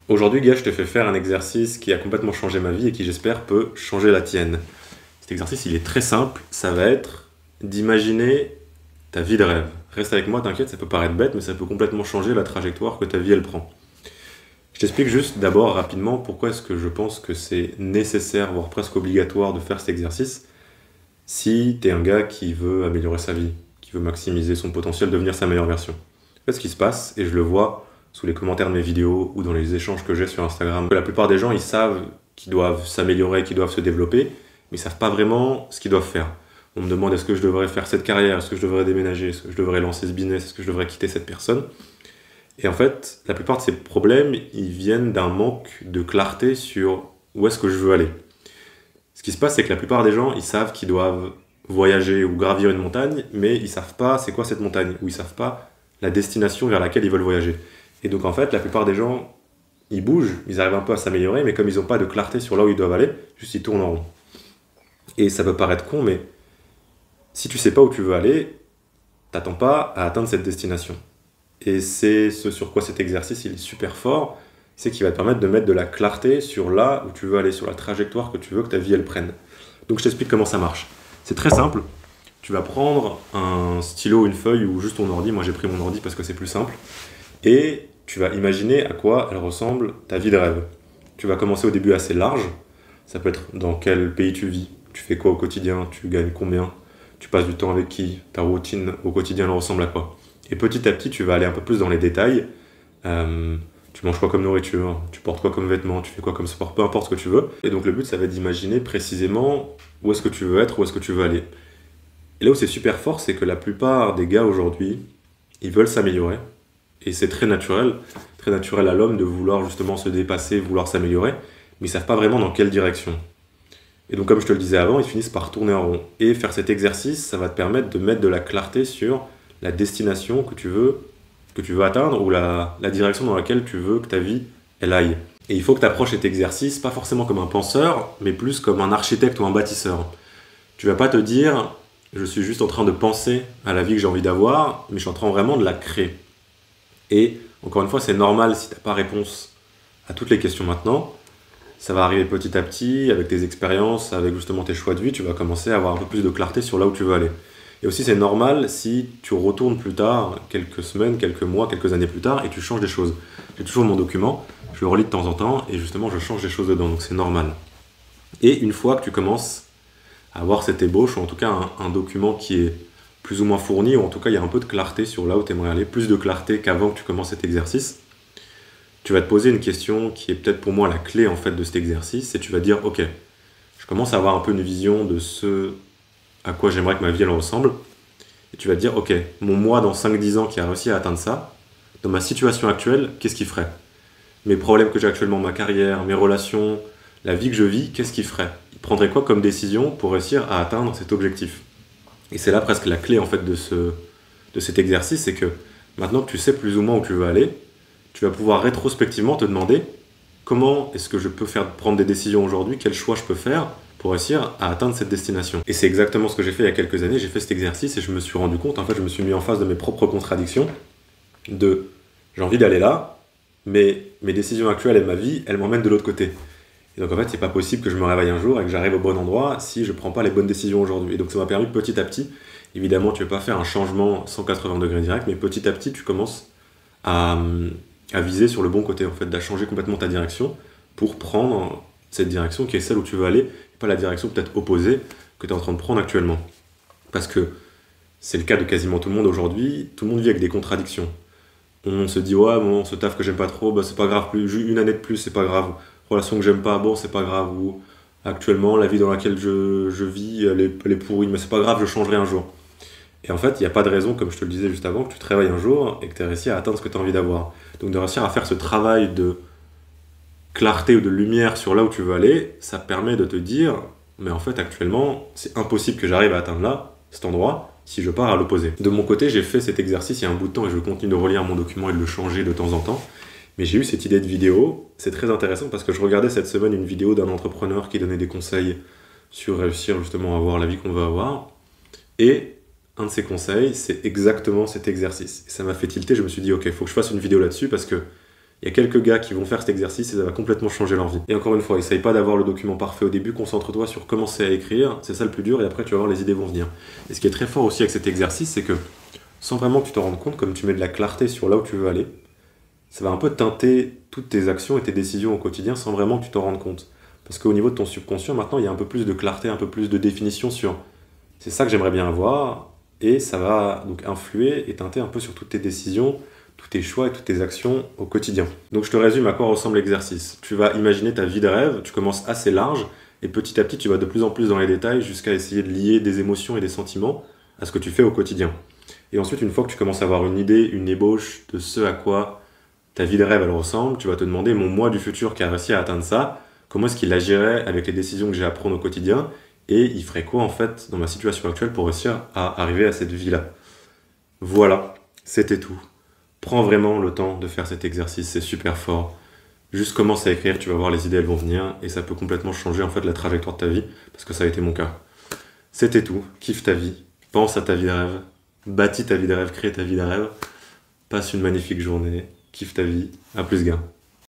Aujourd'hui, gars, je te fais faire un exercice qui a complètement changé ma vie et qui, j'espère, peut changer la tienne. Cet exercice, il est très simple. Ça va être d'imaginer ta vie de rêve. Reste avec moi, t'inquiète, ça peut paraître bête, mais ça peut complètement changer la trajectoire que ta vie, elle prend. Je t'explique juste d'abord rapidement pourquoi est-ce que je pense que c'est nécessaire, voire presque obligatoire de faire cet exercice si t'es un gars qui veut améliorer sa vie, qui veut maximiser son potentiel, devenir sa meilleure version. En fait, ce qui se passe, et je le vois sous les commentaires de mes vidéos ou dans les échanges que j'ai sur Instagram, que la plupart des gens, ils savent qu'ils doivent s'améliorer, qu'ils doivent se développer, mais ils savent pas vraiment ce qu'ils doivent faire. On me demande est-ce que je devrais faire cette carrière, est-ce que je devrais déménager, est-ce que je devrais lancer ce business, est-ce que je devrais quitter cette personne. Et en fait, la plupart de ces problèmes, ils viennent d'un manque de clarté sur où est-ce que je veux aller. Ce qui se passe, c'est que la plupart des gens, ils savent qu'ils doivent voyager ou gravir une montagne, mais ils savent pas c'est quoi cette montagne, ou ils savent pas la destination vers laquelle ils veulent voyager. Et donc en fait, la plupart des gens, ils bougent, ils arrivent un peu à s'améliorer, mais comme ils n'ont pas de clarté sur là où ils doivent aller, juste ils tournent en rond. Et ça peut paraître con, mais si tu sais pas où tu veux aller, t'attends pas à atteindre cette destination. Et c'est ce sur quoi cet exercice il est super fort, c'est qu'il va te permettre de mettre de la clarté sur là où tu veux aller, sur la trajectoire que tu veux que ta vie elle prenne. Donc je t'explique comment ça marche. C'est très simple. Tu vas prendre un stylo, une feuille ou juste ton ordi. Moi j'ai pris mon ordi parce que c'est plus simple. Et tu vas imaginer à quoi elle ressemble ta vie de rêve. Tu vas commencer au début assez large. Ça peut être dans quel pays tu vis, tu fais quoi au quotidien, tu gagnes combien, tu passes du temps avec qui, ta routine au quotidien elle ressemble à quoi. Et petit à petit, tu vas aller un peu plus dans les détails. Tu manges quoi comme nourriture, tu portes quoi comme vêtements, tu fais quoi comme sport, peu importe ce que tu veux. Et donc le but, ça va être d'imaginer précisément où est-ce que tu veux être, où est-ce que tu veux aller. Et là où c'est super fort, c'est que la plupart des gars aujourd'hui, ils veulent s'améliorer. Et c'est très naturel à l'homme de vouloir justement se dépasser, vouloir s'améliorer, mais ils savent pas vraiment dans quelle direction. Et donc comme je te le disais avant, ils finissent par tourner en rond. Et faire cet exercice, ça va te permettre de mettre de la clarté sur la destination que tu veux atteindre ou la direction dans laquelle tu veux que ta vie elle aille. Et il faut que tu approches cet exercice pas forcément comme un penseur, mais plus comme un architecte ou un bâtisseur. Tu vas pas te dire je suis juste en train de penser à la vie que j'ai envie d'avoir, mais je suis en train vraiment de la créer. Et encore une fois, c'est normal si tu n'as pas réponse à toutes les questions maintenant. Ça va arriver petit à petit, avec tes expériences, avec justement tes choix de vie, tu vas commencer à avoir un peu plus de clarté sur là où tu veux aller. Et aussi, c'est normal si tu retournes plus tard, quelques semaines, quelques mois, quelques années plus tard, et tu changes des choses. J'ai toujours mon document, je le relis de temps en temps, et justement, je change des choses dedans, donc c'est normal. Et une fois que tu commences à avoir cette ébauche, ou en tout cas un document qui est plus ou moins fourni, ou en tout cas, il y a un peu de clarté sur là où tu aimerais aller, plus de clarté qu'avant que tu commences cet exercice, tu vas te poser une question qui est peut-être pour moi la clé en fait de cet exercice, et tu vas dire, ok, je commence à avoir un peu une vision de ce à quoi j'aimerais que ma vie elle ressemble, et tu vas te dire, ok, mon moi dans 5-10 ans qui a réussi à atteindre ça, dans ma situation actuelle, qu'est-ce qu'il ferait? Mes problèmes que j'ai actuellement, ma carrière, mes relations, la vie que je vis, qu'est-ce qu'il ferait? Il prendrait quoi comme décision pour réussir à atteindre cet objectif? Et c'est là presque la clé en fait de cet exercice, c'est que maintenant que tu sais plus ou moins où tu veux aller, tu vas pouvoir rétrospectivement te demander comment est-ce que je peux prendre des décisions aujourd'hui, quel choix je peux faire pour réussir à atteindre cette destination. Et c'est exactement ce que j'ai fait il y a quelques années, j'ai fait cet exercice et je me suis rendu compte, en fait je me suis mis en face de mes propres contradictions, de j'ai envie d'aller là, mais mes décisions actuelles et ma vie, elles m'emmènent de l'autre côté. Et donc en fait c'est pas possible que je me réveille un jour et que j'arrive au bon endroit si je prends pas les bonnes décisions aujourd'hui. Et donc ça m'a permis petit à petit, évidemment tu ne vas pas faire un changement 180 degrés direct, mais petit à petit tu commences à viser sur le bon côté, en fait, à changer complètement ta direction pour prendre cette direction qui est celle où tu veux aller, et pas la direction peut-être opposée que tu es en train de prendre actuellement. Parce que c'est le cas de quasiment tout le monde aujourd'hui, tout le monde vit avec des contradictions. On se dit, ouais, bon, ce taf que j'aime pas trop, bah, c'est pas grave, une année de plus, c'est pas grave. Relation que j'aime pas, bon, c'est pas grave. Ou actuellement, la vie dans laquelle je vis, elle est pourrie, mais c'est pas grave, je changerai un jour. Et en fait, il n'y a pas de raison, comme je te le disais juste avant, que tu te réveilles un jour et que tu aies réussi à atteindre ce que tu as envie d'avoir. Donc de réussir à faire ce travail de clarté ou de lumière sur là où tu veux aller, ça permet de te dire, mais en fait actuellement, c'est impossible que j'arrive à atteindre là, cet endroit, si je pars à l'opposé. De mon côté, j'ai fait cet exercice il y a un bout de temps et je continue de relire mon document et de le changer de temps en temps. Mais j'ai eu cette idée de vidéo, c'est très intéressant parce que je regardais cette semaine une vidéo d'un entrepreneur qui donnait des conseils sur réussir justement à avoir la vie qu'on veut avoir. Et un de ses conseils, c'est exactement cet exercice. Et ça m'a fait tilter, je me suis dit, ok, il faut que je fasse une vidéo là-dessus parce que Il y a quelques gars qui vont faire cet exercice et ça va complètement changer leur vie. Et encore une fois, essaye pas d'avoir le document parfait au début, concentre-toi sur commencer à écrire, c'est ça le plus dur, et après tu vas voir, les idées vont venir. Et ce qui est très fort aussi avec cet exercice, c'est que sans vraiment que tu t'en rendes compte, comme tu mets de la clarté sur là où tu veux aller, ça va un peu teinter toutes tes actions et tes décisions au quotidien sans vraiment que tu t'en rendes compte. Parce qu'au niveau de ton subconscient, maintenant, il y a un peu plus de clarté, un peu plus de définition sur c'est ça que j'aimerais bien avoir, et ça va donc influer et teinter un peu sur toutes tes décisions, tous tes choix et toutes tes actions au quotidien. Donc je te résume à quoi ressemble l'exercice. Tu vas imaginer ta vie de rêve, tu commences assez large, et petit à petit tu vas de plus en plus dans les détails jusqu'à essayer de lier des émotions et des sentiments à ce que tu fais au quotidien. Et ensuite, une fois que tu commences à avoir une idée, une ébauche de ce à quoi ta vie de rêve elle ressemble, tu vas te demander, mon moi du futur qui a réussi à atteindre ça, comment est-ce qu'il agirait avec les décisions que j'ai à prendre au quotidien, et il ferait quoi en fait dans ma situation actuelle pour réussir à arriver à cette vie-là. Voilà, c'était tout. Prends vraiment le temps de faire cet exercice, c'est super fort. Juste commence à écrire, tu vas voir, les idées elles vont venir, et ça peut complètement changer en fait la trajectoire de ta vie, parce que ça a été mon cas. C'était tout, kiffe ta vie, pense à ta vie de rêve, bâtis ta vie de rêve, crée ta vie de rêve, passe une magnifique journée, kiffe ta vie, à plus gars.